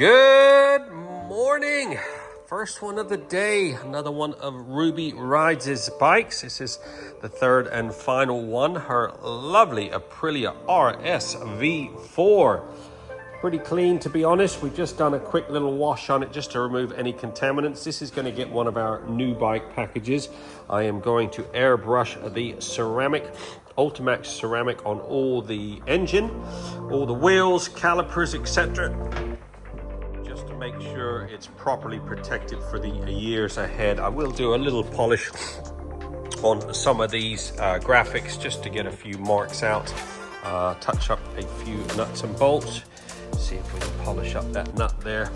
Good morning. First one of the day, another one of Ruby Rides' bikes. This is the third and final one, her lovely Aprillia RSV4. Pretty clean, to be honest. We've just done a quick little wash on it just to remove any contaminants. This is going to get one of our new bike packages. I am going to airbrush the ceramic, Ultimaxx ceramic on all the engine, all the wheels, calipers, etc. Just to make sure it's properly protected for the years ahead. I will do a little polish on some of these graphics just to get a few marks out, touch up a few nuts and bolts. See if we can polish up that nut there.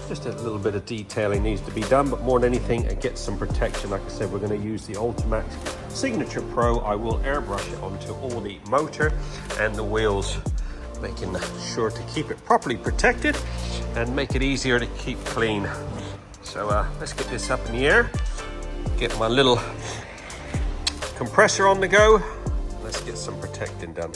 Just a little bit of detailing needs to be done, but more than anything, it gets some protection. Like I said, we're going to use the Ultimaxx Signature Pro. I will airbrush it onto all the motor and the wheels, making sure to keep it properly protected and make it easier to keep clean. So let's get this up in the air, get my little compressor on the go. Let's get some protecting done.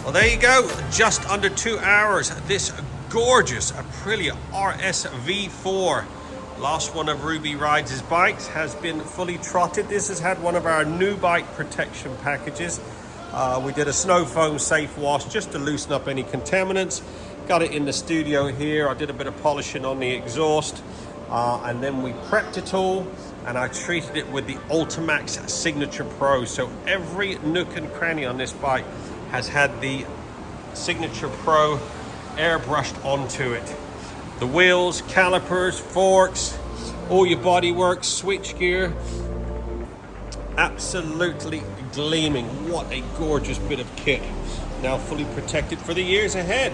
Well, there you go, just under 2 hours. This gorgeous Aprillia RSV4, last one of Ruby Rides' bikes, has been fully trotted. This has had one of our new bike protection packages. We did a Snowfoam safe wash just to loosen up any contaminants. Got it in the studio here. I did a bit of polishing on the exhaust, and then we prepped it all, and I treated it with the Ultimaxx Signature Pro. So every nook and cranny on this bike has had the Signature Pro airbrushed onto it. The wheels, calipers, forks, all your bodywork, switch gear, absolutely gleaming. What a gorgeous bit of kit. Now fully protected for the years ahead.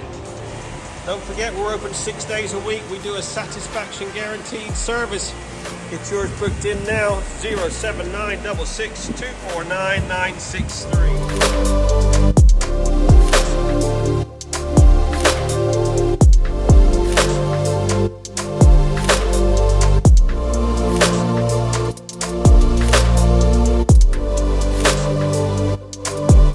Don't forget, we're open 6 days a week. We do a satisfaction guaranteed service. Get yours booked in now, 07966 249 963.